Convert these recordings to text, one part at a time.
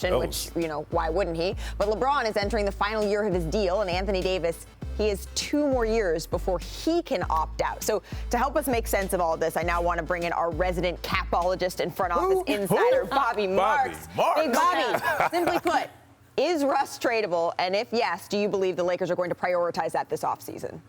which, why wouldn't he? But LeBron is entering the final year of his deal, and Anthony Davis, he has 2 more years before he can opt out. So to help us make sense of all of this, I now want to bring in our resident capologist and front office insider, Bobby Marks. Hey, Bobby, simply put, is Russ tradable? And if yes, do you believe the Lakers are going to prioritize that this offseason?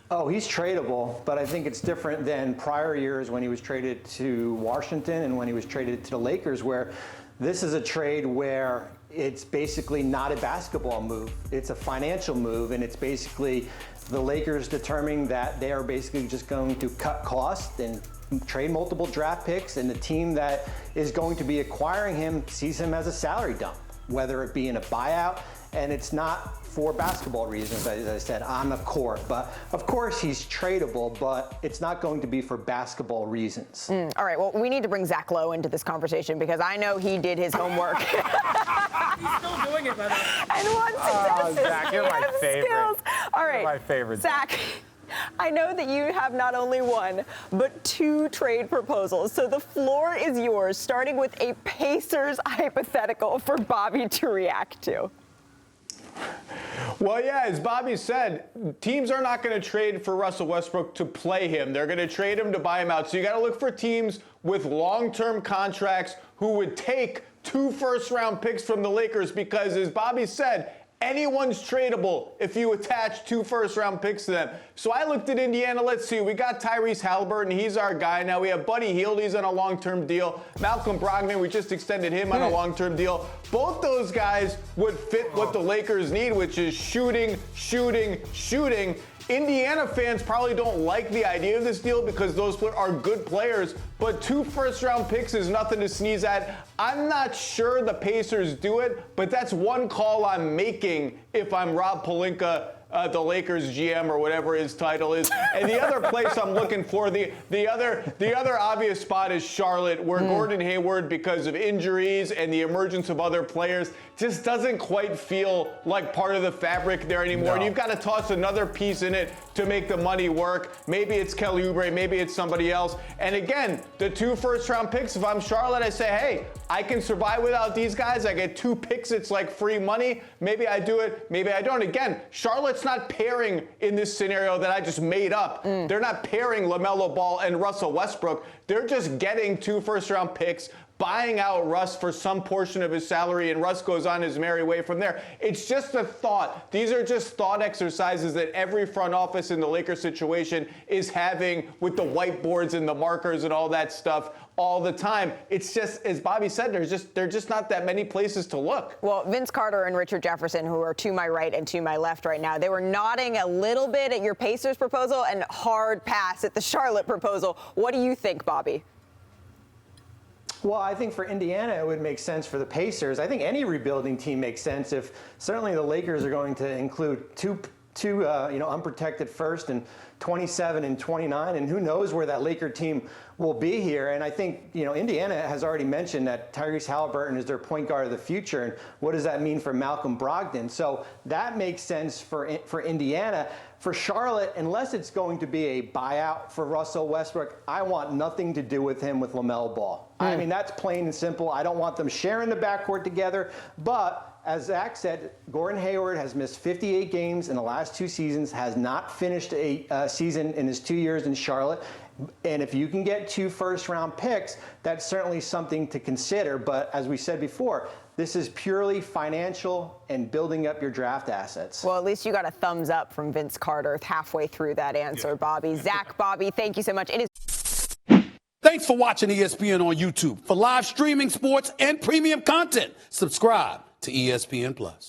Oh, he's tradable, but I think it's different than prior years when he was traded to Washington and when he was traded to the Lakers, where this is a trade where it's basically not a basketball move. It's a financial move, and it's basically the Lakers determining that they are basically just going to cut costs and trade multiple draft picks, and the team that is going to be acquiring him sees him as a salary dump, whether it be in a buyout. And it's not for basketball reasons, as I said, on the court. But, of course, he's tradable, but it's not going to be for basketball reasons. All right, well, we need to bring Zach Lowe into this conversation because I know he did his homework. He's still doing it, by the way. And one success. Zach, you're my favorite. Skills. All right, You're my favorite. Zach, I know that you have not only 1, but 2 trade proposals. So the floor is yours, starting with a Pacers hypothetical for Bobby to react to. Well, yeah, as Bobby said, teams are not going to trade for Russell Westbrook to play him. They're going to trade him to buy him out. So you got to look for teams with long-term contracts who would take 2 first-round picks from the Lakers because, as Bobby said, anyone's tradable if you attach 2 first-round picks to them. So I looked at Indiana. Let's see. We got Tyrese Halliburton. He's our guy. Now we have Buddy Hield. He's on a long-term deal. Malcolm Brogdon, we just extended him on a long-term deal. Both those guys would fit what the Lakers need, which is shooting, shooting, shooting. Indiana fans probably don't like the idea of this deal because those are good players, but 2 first-round picks is nothing to sneeze at. I'm not sure the Pacers do it, but that's one call I'm making if I'm Rob Pelinka, the Lakers GM or whatever his title is. And the other place I'm looking for, the other obvious spot is Charlotte, where Gordon Hayward, because of injuries and the emergence of other players, just doesn't quite feel like part of the fabric there anymore. No. And you've got to toss another piece in it to make the money work. Maybe it's Kelly Oubre, maybe it's somebody else. And again, the 2 first-round picks, if I'm Charlotte, I say, hey, I can survive without these guys. I get 2 picks. It's like free money. Maybe I do it. Maybe I don't. Again, Charlotte's not pairing in this scenario that I just made up. They're not pairing LaMelo Ball and Russell Westbrook. They're just getting 2 first-round picks, buying out Russ for some portion of his salary, and Russ goes on his merry way from there. It's just a thought. These are just thought exercises that every front office in the Lakers situation is having with the whiteboards and the markers and all that stuff all the time. It's just, as Bobby said, there are just not that many places to look. Well, Vince Carter and Richard Jefferson, who are to my right and to my left right now, they were nodding a little bit at your Pacers proposal and hard pass at the Charlotte proposal. What do you think, Bobby? Well, I think for Indiana, it would make sense for the Pacers. I think any rebuilding team makes sense if certainly the Lakers are going to include two unprotected first and 27 and 29, and who knows where that Laker team will be here. And I think, Indiana has already mentioned that Tyrese Halliburton is their point guard of the future, and what does that mean for Malcolm Brogdon? So that makes sense for Indiana. For Charlotte, unless it's going to be a buyout for Russell Westbrook, I want nothing to do with him with LaMelo Ball. I mean, that's plain and simple. I don't want them sharing the backcourt together, but as Zach said, Gordon Hayward has missed 58 games in the last 2 seasons, has not finished a season in his 2 years in Charlotte. And if you can get 2 first-round picks, that's certainly something to consider. But as we said before, this is purely financial and building up your draft assets. Well, at least you got a thumbs up from Vince Carter halfway through that answer, Bobby. Zach, Bobby, thank you so much. It is. Thanks for watching ESPN on YouTube. For live streaming, sports, and premium content, subscribe to ESPN+.